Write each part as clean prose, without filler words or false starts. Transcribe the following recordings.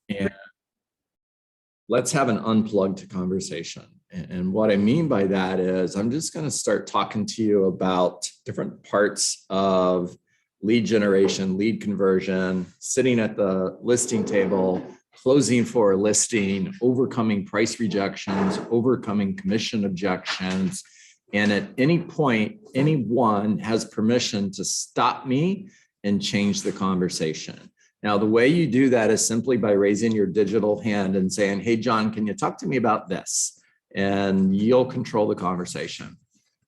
And let's have an unplugged conversation. And what I mean by that is I'm just going to start talking to you about different parts of lead generation, lead conversion, sitting at the listing table, closing for a listing, overcoming price rejections, overcoming commission objections. And at any point, anyone has permission to stop me and change the conversation. Now, the way you do that is simply by raising your digital hand and saying, hey, John, can you talk to me about this? And you'll control the conversation.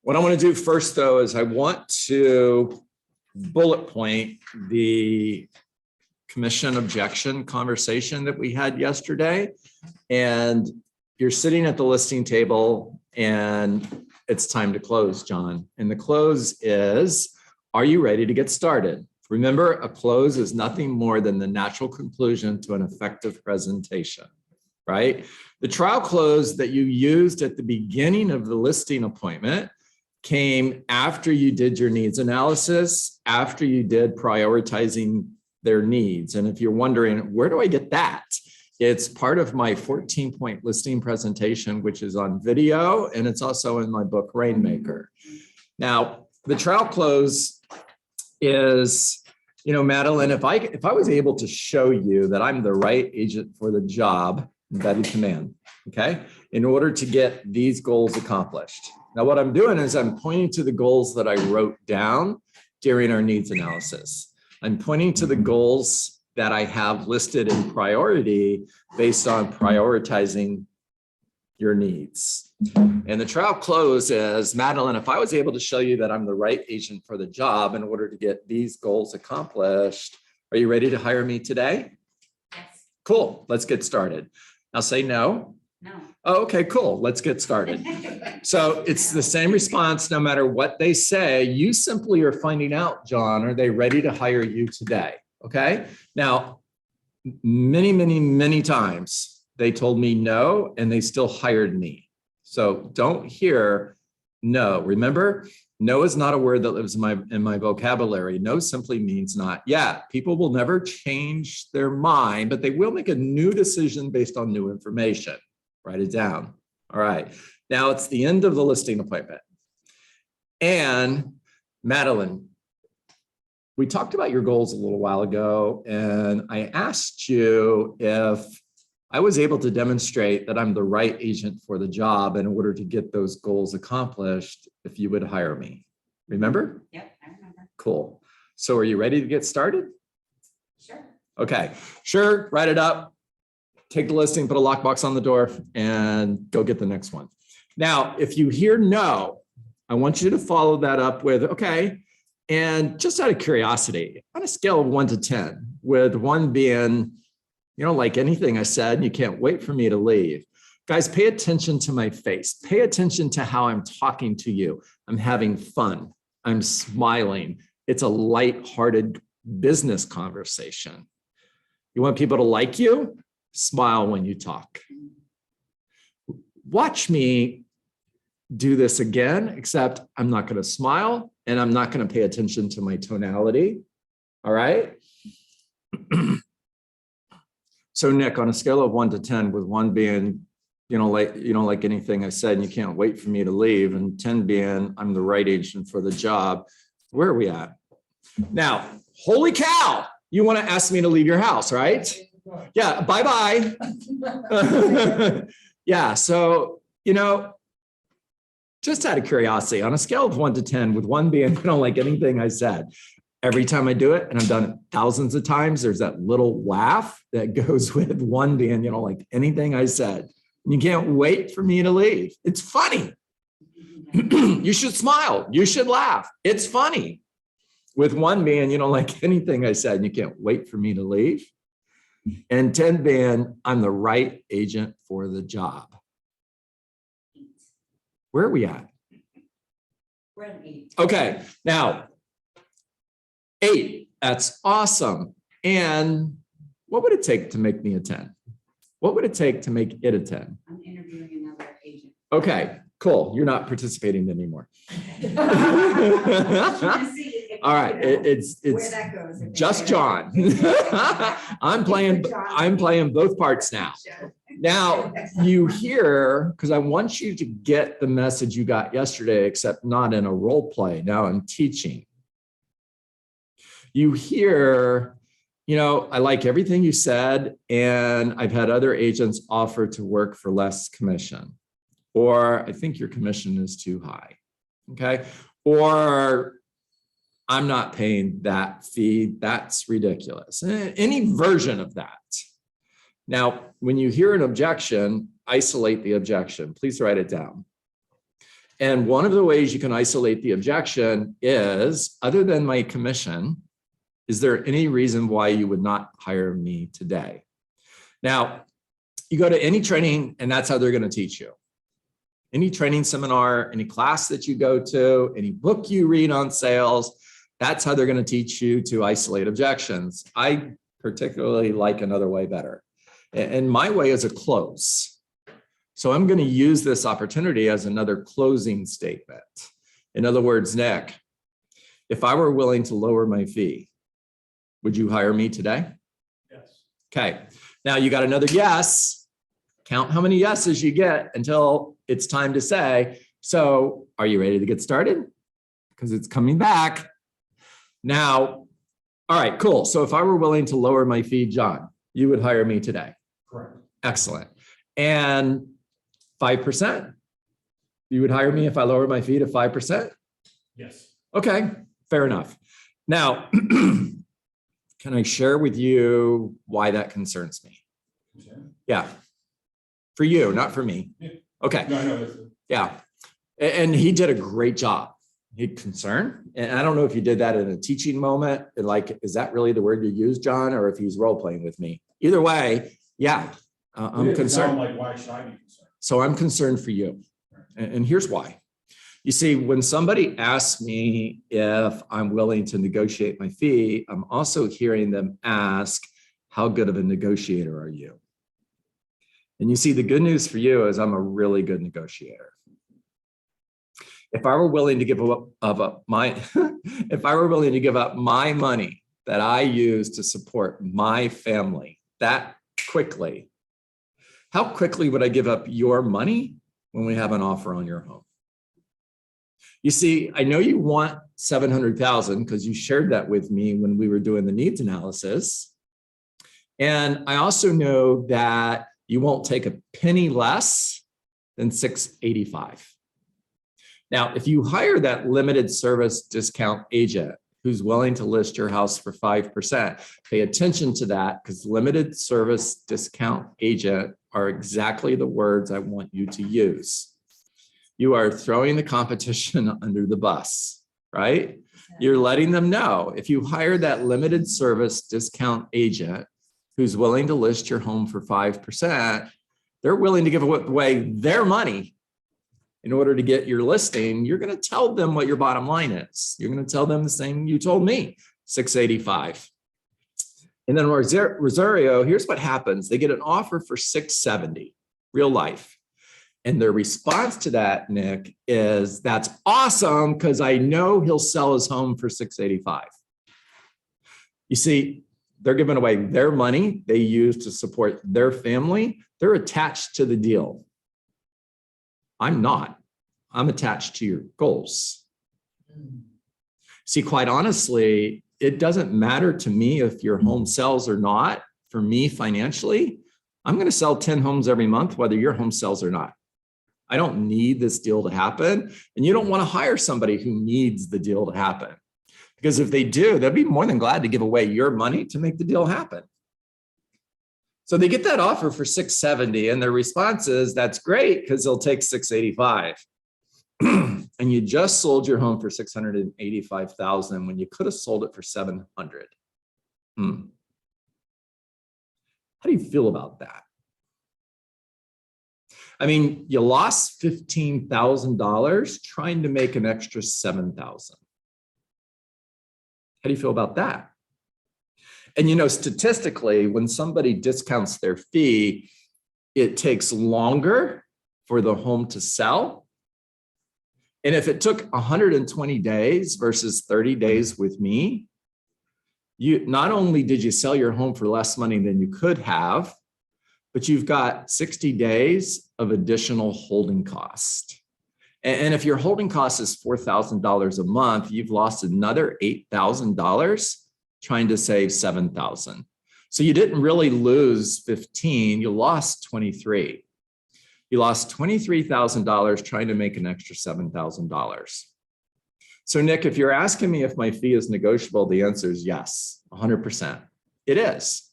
What I want to do first, though, is I want to bullet point the commission objection conversation that we had yesterday. And you're sitting at the listing table and it's time to close, John. And the close is, are you ready to get started? Remember, a close is nothing more than the natural conclusion to an effective presentation, right? The trial close that you used at the beginning of the listing appointment came after you did your needs analysis, after you did prioritizing their needs. And if you're wondering, where do I get that? It's part of my 14-point listing presentation, which is on video, and it's also in my book, Rainmaker. Now, the trial close is, Madeline, if I was able to show you that I'm the right agent for the job, embedded command, okay, in order to get these goals accomplished. Now, what I'm doing is I'm pointing to the goals that I wrote down during our needs analysis. I'm pointing to the goals that I have listed in priority based on prioritizing your needs. And the trial close is, Madeline, if I was able to show you that I'm the right agent for the job in order to get these goals accomplished, are you ready to hire me today? Yes. Cool, let's get started. Now say no. No. Oh, okay, cool, let's get started. So it's the same response no matter what they say. You simply are finding out, John, are they ready to hire you today? Okay. Now, many times they told me no, and they still hired me. So don't hear no. Remember, no is not a word that lives in my vocabulary. No simply means not yet. People will never change their mind, but they will make a new decision based on new information. Write it down. All right. Now it's the end of the listing appointment. And Madeline, we talked about your goals a little while ago, and I asked you if I was able to demonstrate that I'm the right agent for the job in order to get those goals accomplished, if you would hire me. Remember? Yep, I remember. Cool. So are you ready to get started? Sure. Okay, sure, write it up. Take the listing, put a lockbox on the door, and go get the next one. Now, if you hear no, I want you to follow that up with, okay, and just out of curiosity, on a scale of 1 to 10, with 1 being, like anything I said, and you can't wait for me to leave. Guys, pay attention to my face. Pay attention to how I'm talking to you. I'm having fun. I'm smiling. It's a lighthearted business conversation. You want people to like you? Smile when you talk. Watch me do this again, except I'm not going to smile and I'm not going to pay attention to my tonality. All right. So Nick, on a scale of 1 to 10, with 1 being, you don't like anything I said and you can't wait for me to leave, and 10 being I'm the right agent for the job, where are we at? Now, holy cow, you want to ask me to leave your house, right? Yeah, bye-bye. Yeah, so, just out of curiosity, on a scale of 1 to 10, with 1 being you don't like anything I said, every time I do it, and I've done it thousands of times, there's that little laugh that goes with 1 being you don't like anything I said. And you can't wait for me to leave. It's funny. You should smile. You should laugh. It's funny. With 1 being you don't like anything I said, and you can't wait for me to leave. And 10 being I'm the right agent for the job. Where are we at? We're at 8. Okay, now 8, that's awesome. And what would it take to make me a 10? What would it take to make it a 10? I'm interviewing another agent. Okay, cool. You're not participating anymore. To see if All right, it's Where that goes. just John. I'm playing both parts now. Now you hear, because I want you to get the message you got yesterday, except not in a role play. Now I'm teaching. You hear, I like everything you said, and I've had other agents offer to work for less commission, or I think your commission is too high. Okay. Or I'm not paying that fee. That's ridiculous. Any version of that. Now, when you hear an objection, isolate the objection. Please write it down. And one of the ways you can isolate the objection is, other than my commission, is there any reason why you would not hire me today? Now, you go to any training and that's how they're going to teach you. Any training seminar, any class that you go to, any book you read on sales, that's how they're going to teach you to isolate objections. I particularly like another way better. And my way is a close. So I'm going to use this opportunity as another closing statement. In other words, Nick, if I were willing to lower my fee, would you hire me today? Yes. Okay. Now you got another yes. Count how many yeses you get until it's time to say, so are you ready to get started? Because it's coming back. Now, all right, cool. So if I were willing to lower my fee, John, you would hire me today. Correct. Excellent. And 5%, you would hire me if I lower my fee to 5%? Yes. Okay, fair enough. Now, can I share with you why that concerns me? Yeah, for you, not for me. Yeah. Okay. No. Yeah. And he did a great job. He concerned. And I don't know if he did that in a teaching moment. And like, is that really the word you use, John? Or if he's role playing with me? Either way, yeah, I'm concerned. Like, why should I be concerned? So I'm concerned for you. And here's why. You see, when somebody asks me if I'm willing to negotiate my fee, I'm also hearing them ask, how good of a negotiator are you? And you see, the good news for you is I'm a really good negotiator. If I were willing to give up my, if I were willing to give up my money that I use to support my family that quickly, how quickly would I give up your money when we have an offer on your home? You see, I know you want 700,000 because you shared that with me when we were doing the needs analysis. And I also know that you won't take a penny less than 685. Now, if you hire that limited service discount agent who's willing to list your house for 5%, pay attention to that, because limited service discount agent are exactly the words I want you to use. You are throwing the competition under the bus, right? You're letting them know if you hire that limited service discount agent who's willing to list your home for 5%, they're willing to give away their money in order to get your listing. You're going to tell them what your bottom line is. You're going to tell them the same you told me, 685. And then Rosario, here's what happens. They get an offer for 670, real life. And their response to that, Nick, is that's awesome because I know he'll sell his home for 685. You see, they're giving away their money they use to support their family. They're attached to the deal. I'm not. I'm attached to your goals. See, quite honestly, it doesn't matter to me if your home sells or not. For me, financially, I'm going to sell 10 homes every month, whether your home sells or not. I don't need this deal to happen. And you don't want to hire somebody who needs the deal to happen. Because if they do, they'll be more than glad to give away your money to make the deal happen. So they get that offer for 670 and their response is, that's great because they'll take 685. And you just sold your home for 685,000 when you could have sold it for 700. How do you feel about that? I mean, you lost $15,000 trying to make an extra 7,000. How do you feel about that? And you know, statistically, when somebody discounts their fee, it takes longer for the home to sell. And if it took 120 days versus 30 days with me, you not only did you sell your home for less money than you could have, but you've got 60 days of additional holding cost. And if your holding cost is $4,000 a month, you've lost another $8,000 trying to save $7,000. So you didn't really lose 15, you lost 23. You lost $23,000 trying to make an extra $7,000. So Nick, if you're asking me if my fee is negotiable, the answer is yes, 100%. It is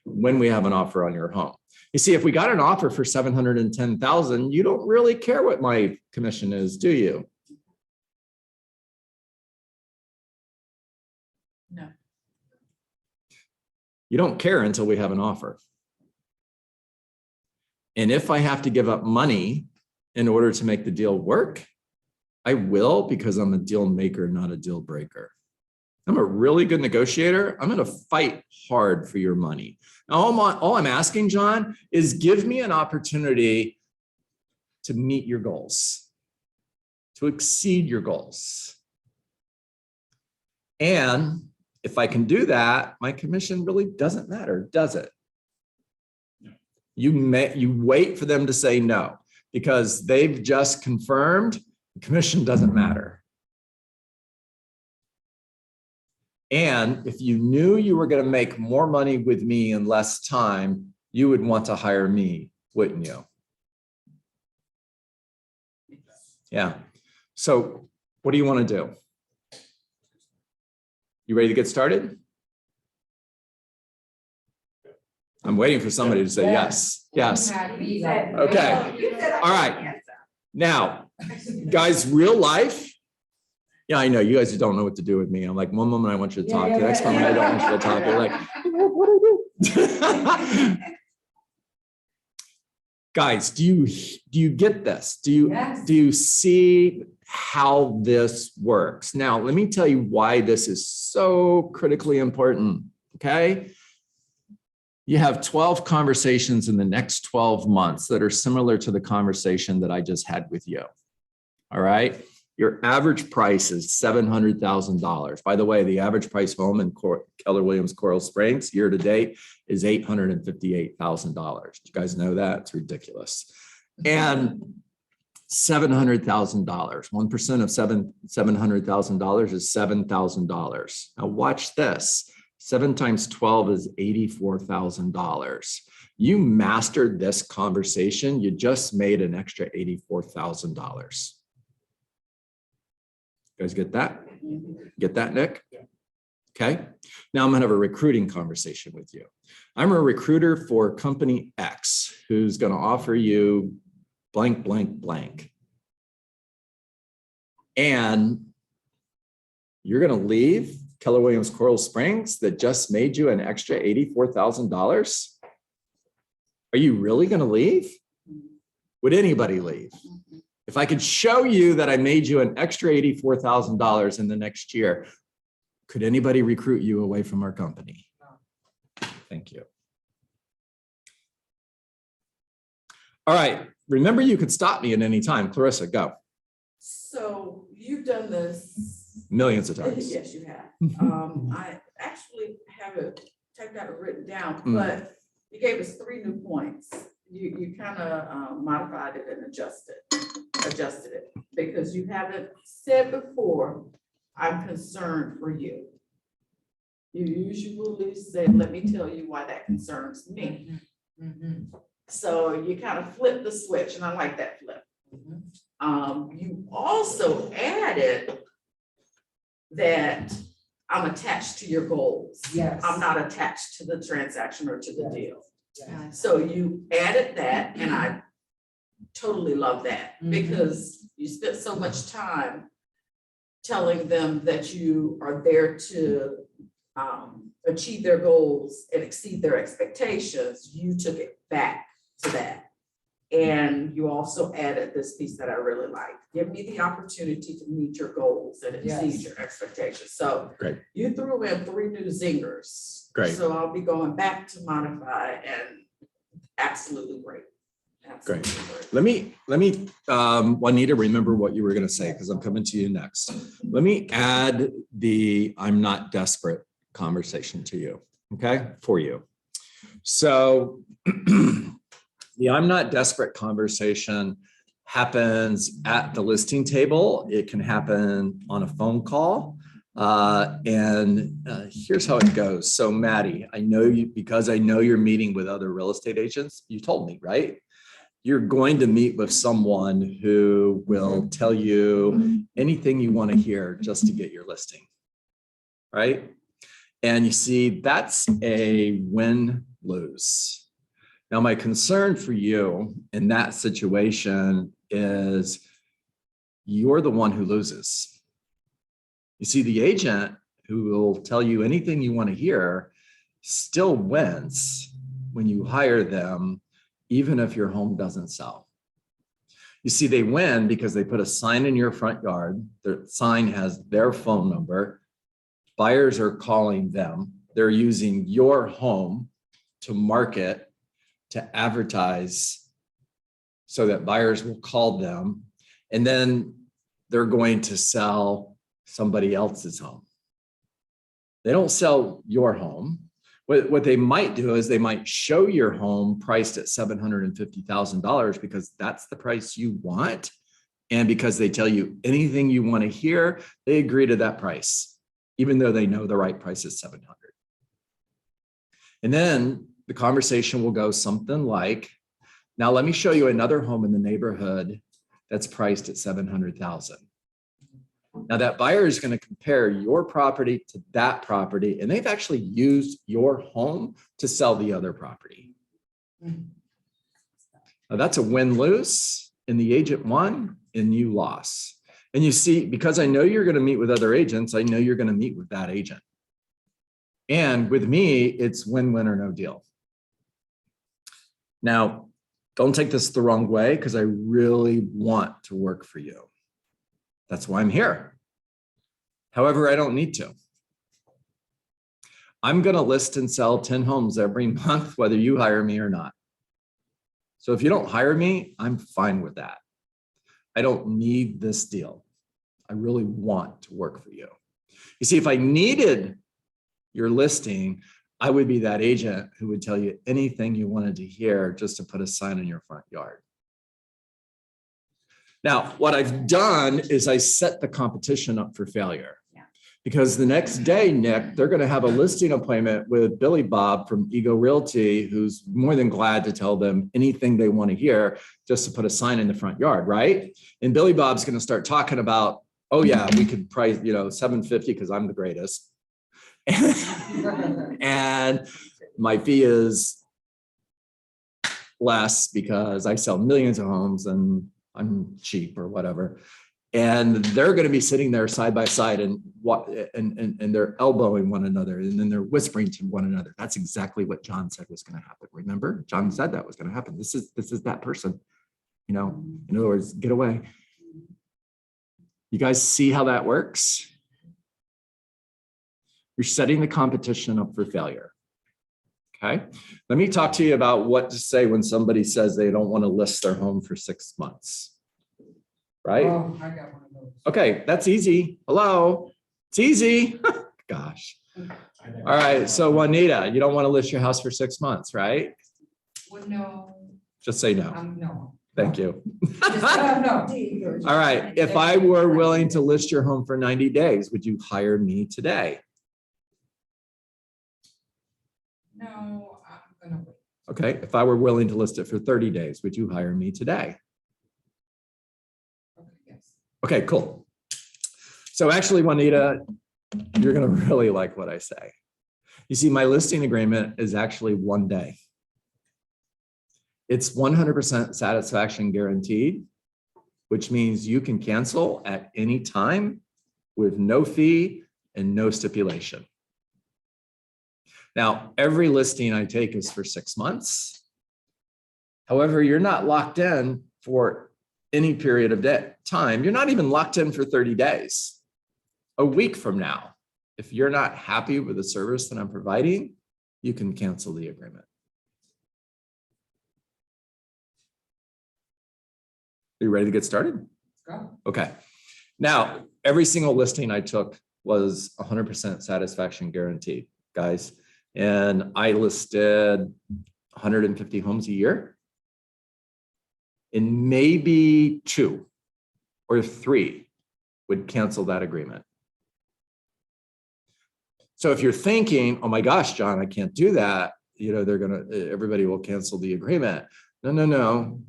when we have an offer on your home. You see, if we got an offer for $710,000, you don't really care what my commission is, do you? No. You don't care until we have an offer. And if I have to give up money in order to make the deal work, I will, because I'm a deal maker, not a deal breaker. I'm a really good negotiator. I'm going to fight hard for your money. Now, all I'm asking, John, is give me an opportunity to meet your goals, to exceed your goals. And if I can do that, my commission really doesn't matter, does it? You wait for them to say no, because they've just confirmed the commission doesn't matter. And if you knew you were going to make more money with me in less time, you would want to hire me, wouldn't you? Yeah. So what do you want to do? You ready to get started? I'm waiting for somebody to say yes. Yes. Okay. All right. Now, guys, real life. Yeah, I know you guys don't know what to do with me. I'm like, one moment I want you to talk. The next moment I don't want you to talk. You're like, what do I do? Guys, do you get this? Do you see how this works? Now, let me tell you why this is so critically important. Okay. You have 12 conversations in the next 12 months that are similar to the conversation that I just had with you. All right. Your average price is $700,000. By the way, the average price home in Keller Williams Coral Springs year to date is $858,000. Do you guys know that? It's ridiculous. And $700,000. 1% of $700,000 is $7,000. Now watch this. 7 times 12 is $84,000. You mastered this conversation. You just made an extra $84,000. You guys get that? Get that, Nick? Okay. Now I'm going to have a recruiting conversation with you. I'm a recruiter for company X who's going to offer you blank, blank, blank. And you're going to leave Keller Williams Coral Springs that just made you an extra $84,000? Are you really going to leave? Would anybody leave? If I could show you that I made you an extra $84,000 in the next year, could anybody recruit you away from our company? Thank you. All right. Remember, you could stop me at any time. Clarissa, go. So you've done this Millions of times. Yes, you have. I actually have it typed out and written down, but you gave us 3 new points. You kind of modified it and adjusted it, because you haven't said before, I'm concerned for you. You usually say, let me tell you why that concerns me. So you kind of flip the switch, and I like that flip. You also added that I'm attached to your goals. Yes. I'm not attached to the transaction or to the deal. Yes. So you added that, and I totally love that, because you spent so much time telling them that you are there to achieve their goals and exceed their expectations. You took it back to that. And you also added this piece that I really like. Give me the opportunity to meet your goals and exceed your expectations. So Great. You threw in 3 new zingers. Great. So I'll be going back to modify, and absolutely great. Great. Let me, Juanita, remember what you were going to say, because I'm coming to you next. Let me add the I'm not desperate conversation to you, okay, for you. So the I'm not desperate conversation happens at the listing table. It can happen on a phone call. Here's how it goes. So Maddie, I know you, because I know you're meeting with other real estate agents. You told me, right? You're going to meet with someone who will tell you anything you want to hear just to get your listing, right? And you see, that's a win-lose. Now, my concern for you in that situation is you're the one who loses. You see, the agent who will tell you anything you want to hear still wins when you hire them, even if your home doesn't sell. You see, they win because they put a sign in your front yard. The sign has their phone number. Buyers are calling them. They're using your home to market, to advertise, so that buyers will call them. And then they're going to sell somebody else's home. They don't sell your home. What they might do is they might show your home priced at $750,000 because that's the price you want. And because they tell you anything you want to hear, they agree to that price, even though they know the right price is 700. And then the conversation will go something like, now let me show you another home in the neighborhood that's priced at 700,000. Now that buyer is going to compare your property to that property, and they've actually used your home to sell the other property. Now that's a win-lose, and the agent won and you lost. And you see, because I know you're going to meet with other agents, I know you're going to meet with that agent. And with me, it's win-win or no deal. Now, don't take this the wrong way, because I really want to work for you. That's why I'm here. However, I don't need to. I'm going to list and sell 10 homes every month, whether you hire me or not. So if you don't hire me, I'm fine with that. I don't need this deal. I really want to work for you. You see, if I needed your listing, I would be that agent who would tell you anything you wanted to hear just to put a sign in your front yard. Now, what I've done is I set the competition up for failure. Yeah. Because the next day, Nick, they're going to have a listing appointment with Billy Bob from Ego Realty, who's more than glad to tell them anything they want to hear just to put a sign in the front yard, right? And Billy Bob's going to start talking about, oh yeah, we could price, $750 because I'm the greatest. And my fee is less because I sell millions of homes and I'm cheap or whatever. And they're going to be sitting there side by side and they're elbowing one another, and then they're whispering to one another. That's exactly what John said was going to happen. Remember, John said that was going to happen. This is that person, in other words, get away. You guys see how that works? You're setting the competition up for failure. Okay, let me talk to you about what to say when somebody says they don't want to list their home for 6 months. Right? Oh, I got one of those. Okay, that's easy. Hello, it's easy. Gosh. All right, so Juanita, you don't want to list your house for 6 months, right? Well, no, Just say no. no. Thank you. No. All right, if I were willing to list your home for 90 days, would you hire me today? No, I'm gonna wait. Okay, if I were willing to list it for 30 days, would you hire me today? Okay, yes. Okay, cool. So actually, Juanita, you're going to really like what I say. You see, my listing agreement is actually 1 day. It's 100% satisfaction guaranteed, which means you can cancel at any time with no fee and no stipulation. Now, every listing I take is for 6 months. However, you're not locked in for any period of time. You're not even locked in for 30 days. A week from now, if you're not happy with the service that I'm providing, you can cancel the agreement. you ready to get started? Let's go. Okay. Now, every single listing I took was 100% satisfaction guaranteed, guys. And I listed 150 homes a year. And maybe 2 or 3 would cancel that agreement. So if you're thinking, oh my gosh, John, I can't do that, you know, everybody will cancel the agreement. No.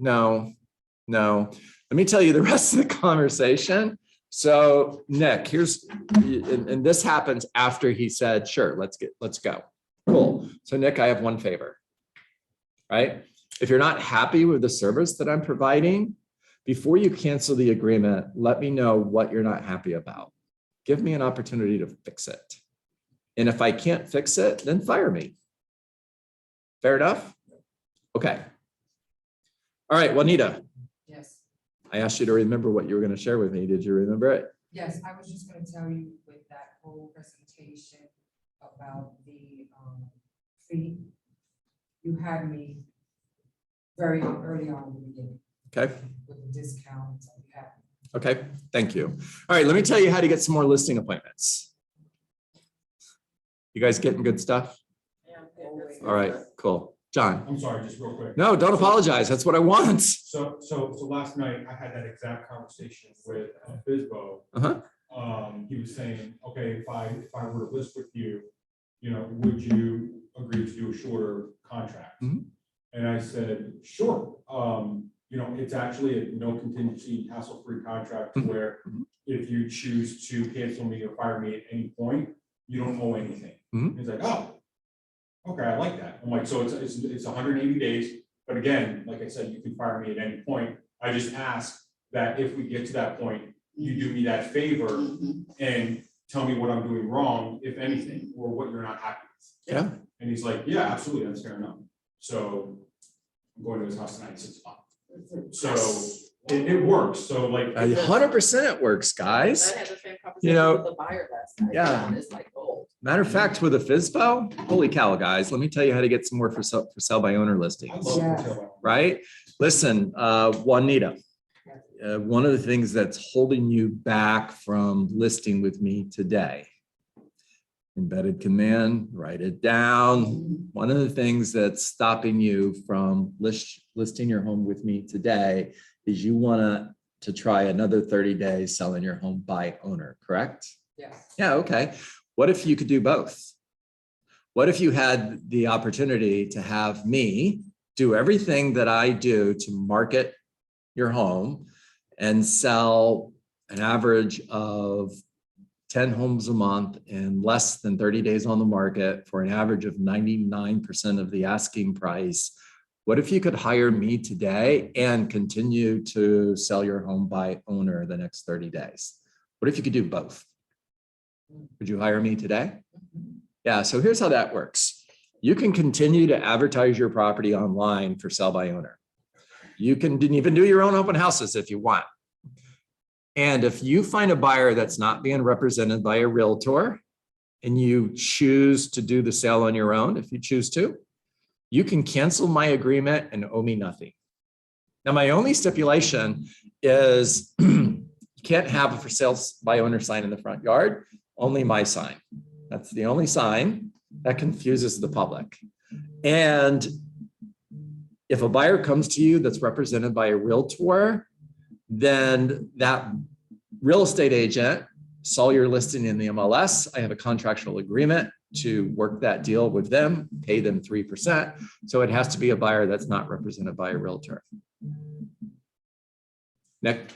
Let me tell you the rest of the conversation. So Nick, and this happens after he said, sure, let's go. Cool. So Nick, I have one favor, right? If you're not happy with the service that I'm providing, before you cancel the agreement, let me know what you're not happy about. Give me an opportunity to fix it. And if I can't fix it, then fire me. Fair enough? Okay. All right, Juanita, Yes, I asked you to remember what you were going to share with me. Did you remember it? yes, I was just gonna tell you with that whole presentation about the fee, you had me very early on in the beginning Okay. with the discounts that you have. Okay. Thank you. All right. Let me tell you how to get some more listing appointments. You guys getting good stuff? Yeah, that's All right. good. Cool. John. I'm sorry, just real quick. No, don't apologize. That's what I want. So last night I had that exact conversation with Bisbo. Uh-huh. He was saying, okay, if I were to list with you, you know, would you agree to do a shorter contract? Mhm. And I said, sure. You know, it's actually a no contingency, hassle-free contract Mhm. where Mhm. if you choose to cancel me or fire me at any point, you don't owe anything. Mhm. He's like, oh, okay, I like that. I'm like, so it's 180 days, but again, like I said, you can fire me at any point. I just ask that if we get to that point, you do me that favor Mhm. and tell me what I'm doing wrong, if anything, or what you're not happy with. Yeah. And he's like, yeah, absolutely, that's fair enough. So I'm going to his house tonight at 6 o'clock. So it works. So like, 100% it works, guys. I had the same You know, conversation with the buyer last night. yeah. And it's like gold. Matter of fact, with a FISBO, holy cow, guys, let me tell you how to get some more for sale by owner I listings, love Yeah. retail. right? Listen, Juanita, one of the things that's holding you back from listing with me today, embedded command, write it down. One of the things that's stopping you from listing your home with me today is you want to try another 30 days selling your home by owner, correct? Yes. Yeah, okay. What if you could do both? What if you had the opportunity to have me do everything that I do to market your home and sell an average of 10 homes a month in less than 30 days on the market for an average of 99% of the asking price? What if you could hire me today and continue to sell your home by owner the next 30 days? What if you could do both? Would you hire me today? Yeah, so here's how that works. You can continue to advertise your property online for sell by owner. You can even do your own open houses if you want. And if you find a buyer that's not being represented by a realtor and you choose to do the sale on your own, if you choose to, you can cancel my agreement and owe me nothing. Now, my only stipulation is you can't have a for sale by owner sign in the front yard, only my sign. That's the only sign that confuses the public. And if a buyer comes to you that's represented by a realtor, then that real estate agent saw your listing in the MLS. I have a contractual agreement to work that deal with them, pay them 3%. So it has to be a buyer that's not represented by a realtor. Nick?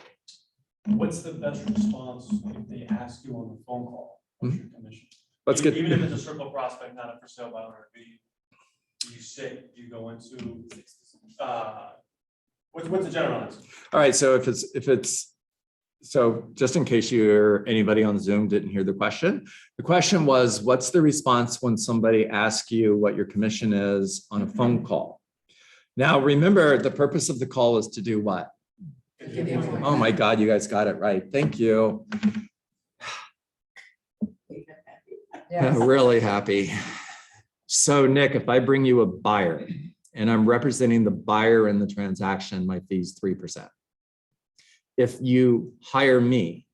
What's the best response if they ask you on the phone call? What's your commission? Let's get. Even if it's a circle prospect, not a for sale by owner, you say, you go into, what's the general answer? All right, so if it's, so just in case anybody on Zoom didn't hear the question was, what's the response when somebody asks you what your commission is on a phone call? Now, remember, the purpose of the call is to do what? Oh my God, you guys got it right. Thank you. Yes. I'm really happy. So Nick, if I bring you a buyer and I'm representing the buyer in the transaction, my fee's 3%. if you hire me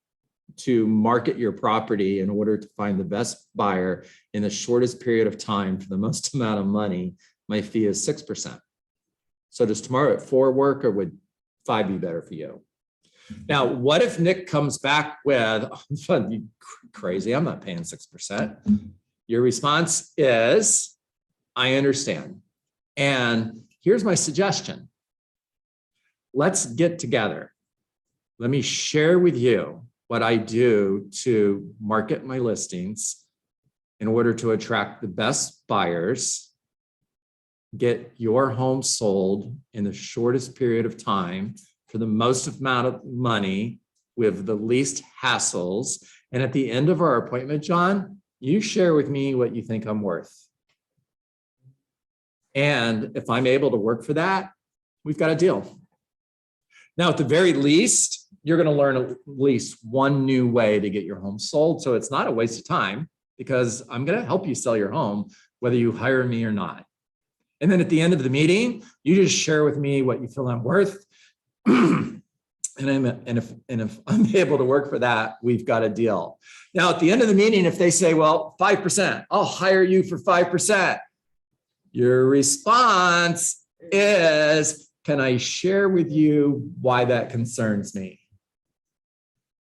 to market your property in order to find the best buyer in the shortest period of time for the most amount of money, my fee is 6%. So does tomorrow at 4 work, or would 5 be better for you? Now, what if Nick comes back with, oh, you crazy, I'm not paying 6%. Your response is, I understand. And here's my suggestion. Let's get together. Let me share with you what I do to market my listings in order to attract the best buyers, get your home sold in the shortest period of time for the most amount of money with the least hassles. And at the end of our appointment, John, you share with me what you think I'm worth. And if I'm able to work for that, we've got a deal. Now, at the very least, you're going to learn at least one new way to get your home sold. So it's not a waste of time, because I'm going to help you sell your home, whether you hire me or not. And then at the end of the meeting, you just share with me what you feel I'm worth. And if I'm able to work for that, we've got a deal. Now, at the end of the meeting, if they say, well, 5%, I'll hire you for 5%. Your response is, can I share with you why that concerns me?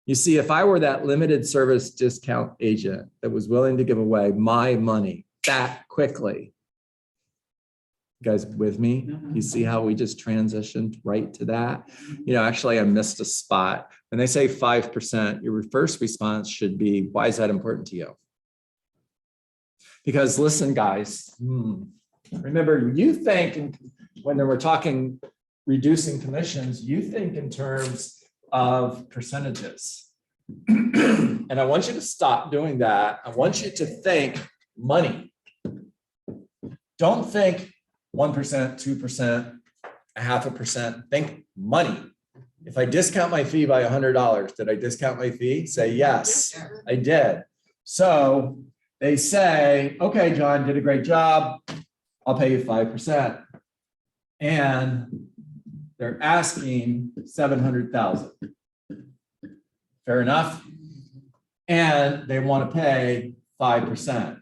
You see, if I were that limited service discount agent that was willing to give away my money that quickly, you guys with me? You see how we just transitioned right to that? You know, actually, I missed a spot. When they say 5%, your first response should be, why is that important to you? Because listen, guys, remember, you think when we're talking reducing commissions, you think in terms of percentages. And I want you to stop doing that. I want you to think money. Don't think 1%, 2%, 0.5%. Think money. If I discount my fee by $100, did I discount my fee? Say yes, I did. So they say, okay, John, did a great job. I'll pay you 5%. And they're asking $700,000. Fair enough. And they want to pay 5%.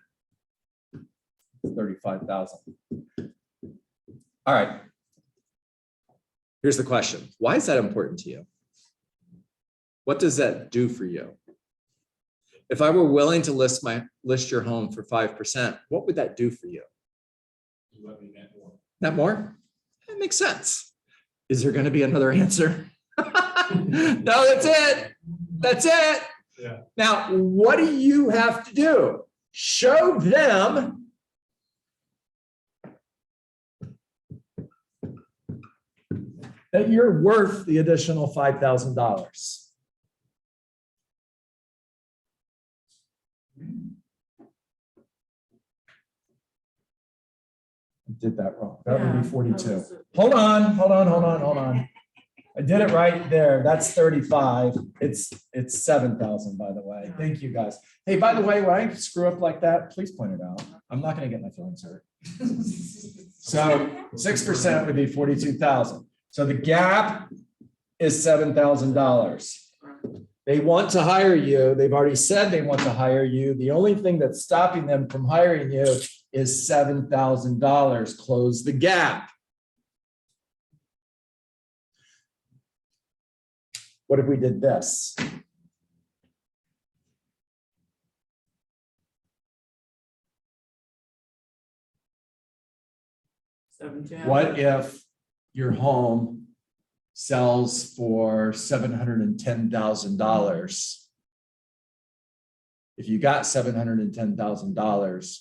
$35,000. All right. Here's the question. Why is that important to you? What does that do for you? If I were willing to list your home for 5%, what would that do for you? You let me net more. Not more? That makes sense. Is there going to be another answer? No, that's it. That's it. Yeah. Now, what do you have to do? Show them that you're worth the additional $5,000. I did that wrong. That would be 42. Hold on. I did it right there. That's 35. It's 7,000, by the way. Thank you, guys. Hey, by the way, when I screw up like that, please point it out. I'm not going to get my feelings hurt. So 6% would be 42,000. So the gap is $7,000. They want to hire you. They've already said they want to hire you. The only thing that's stopping them from hiring you is $7,000. Close the gap. What if we did this? What if your home sells for $710,000? If you got $710,000,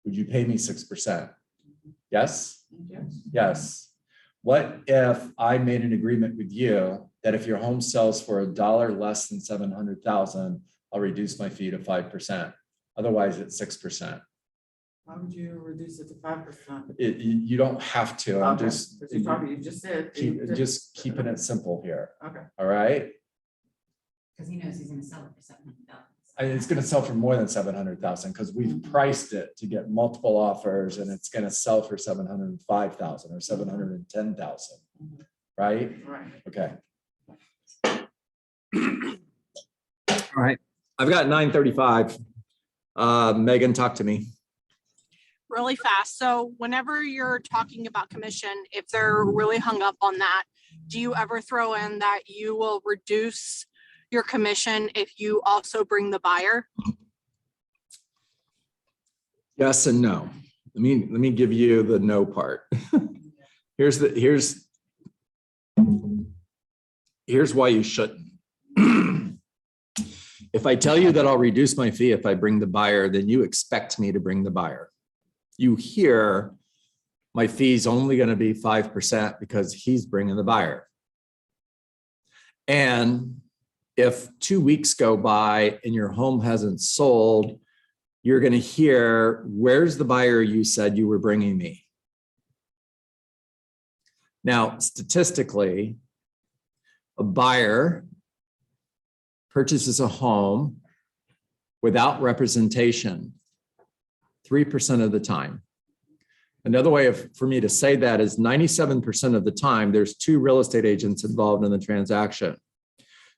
would you pay me 6%? Yes? Yes. What if I made an agreement with you that if your home sells for $1 less than $700,000, I'll reduce my fee to 5%. Otherwise, it's 6%. Why would you reduce it to 5%? You don't have to. I'm Okay. just But you probably just said. just keeping it simple here. Okay. All right. Because he knows he's gonna sell it for $700,000. It's going to sell for more than 700,000 because we've priced it to get multiple offers, and it's going to sell for 705,000 or 710,000. right? Right. Okay. All right, I've got 9:35. Megan, talk to me. Really fast. So whenever you're talking about commission, if they're really hung up on that, do you ever throw in that you will reduce your commission if you also bring the buyer? Yes and no. Let me give you the no part. Here's why you shouldn't. If I tell you that I'll reduce my fee if I bring the buyer, then you expect me to bring the buyer. You hear my fee's only going to be 5% because he's bringing the buyer. And if 2 weeks go by and your home hasn't sold, you're going to hear, where's the buyer you said you were bringing me? Now, statistically, a buyer purchases a home without representation 3% of the time. Another way for me to say that is 97% of the time, there's 2 real estate agents involved in the transaction.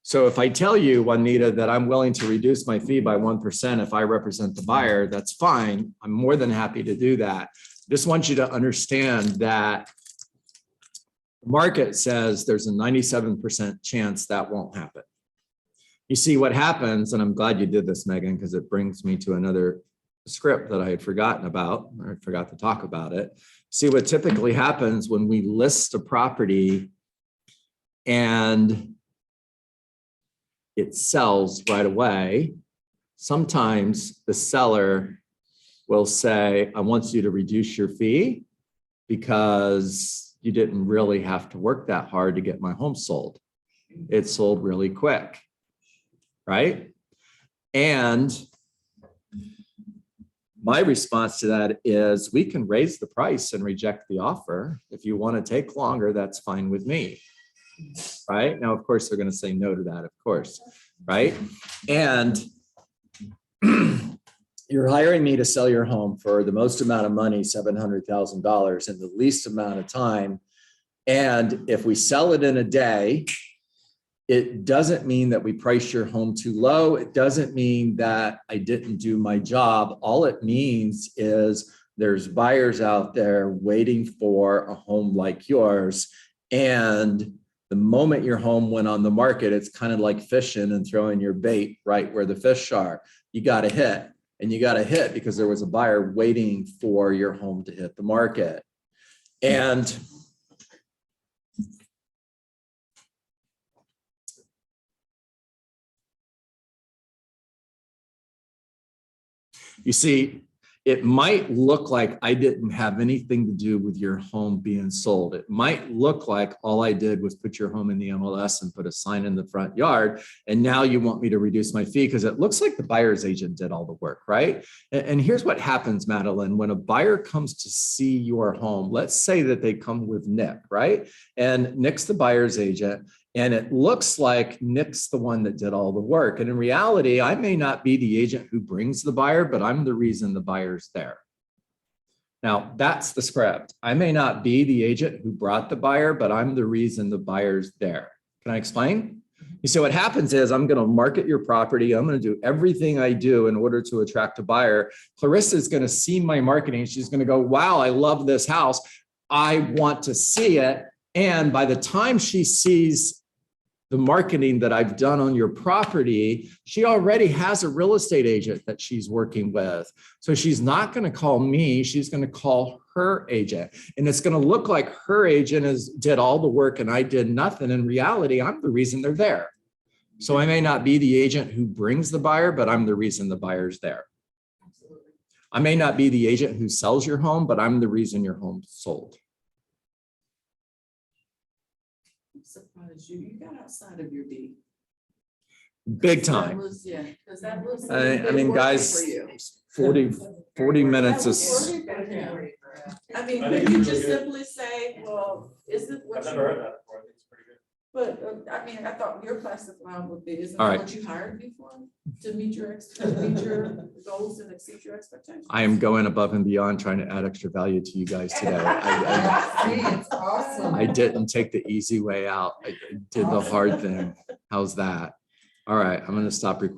So if I tell you, Juanita, that I'm willing to reduce my fee by 1% if I represent the buyer, that's fine. I'm more than happy to do that. Just want you to understand that the market says there's a 97% chance that won't happen. You see what happens, and I'm glad you did this, Megan, because it brings me to another script that I had forgotten about. I forgot to talk about it. See what typically happens when we list a property and it sells right away. Sometimes the seller will say, I want you to reduce your fee because you didn't really have to work that hard to get my home sold. It sold really quick, right? And my response to that is we can raise the price and reject the offer. If you want to take longer, that's fine with me. Right? Now, of course, they're going to say no to that, of course, right? And you're hiring me to sell your home for the most amount of money, $700,000 in the least amount of time. And if we sell it in a day, it doesn't mean that we price your home too low. It doesn't mean that I didn't do my job. All it means is there's buyers out there waiting for a home like yours. And the moment your home went on the market, it's kind of like fishing and throwing your bait right where the fish are. You got to hit, and you got to hit because there was a buyer waiting for your home to hit the market. And you see, it might look like I didn't have anything to do with your home being sold. It might look like all I did was put your home in the MLS and put a sign in the front yard. And now you want me to reduce my fee because it looks like the buyer's agent did all the work, right? And here's what happens, Madeline. When a buyer comes to see your home, let's say that they come with Nick, right? And Nick's the buyer's agent. And it looks like Nick's the one that did all the work. And in reality, I may not be the agent who brings the buyer, but I'm the reason the buyer's there. Now, that's the script. I may not be the agent who brought the buyer, but I'm the reason the buyer's there. Can I explain? You see, what happens is I'm going to market your property. I'm going to do everything I do in order to attract a buyer. Clarissa is going to see my marketing. She's going to go, wow, I love this house. I want to see it. And by the time she sees the marketing that I've done on your property, she already has a real estate agent that she's working with. So she's not going to call me, she's going to call her agent. And it's going to look like her agent did all the work and I did nothing. In reality, I'm the reason they're there. So I may not be the agent who brings the buyer, but I'm the reason the buyer's there. I may not be the agent who sells your home, but I'm the reason your home's sold. Surprised you got outside of your beat. Big time. Yeah, because that was. I mean, guys, 40 minutes is. I mean, I could think you it's just really good. simply say, well, is it what I've you? never heard that before. I think it's pretty good. But, I mean, I thought your classic line would be, isn't All that right. what you hired me for? To meet your goals and exceed your expectations? I am going above and beyond trying to add extra value to you guys today. I It's awesome. didn't take the easy way out. I did the hard thing. How's that? All right, I'm gonna stop recording.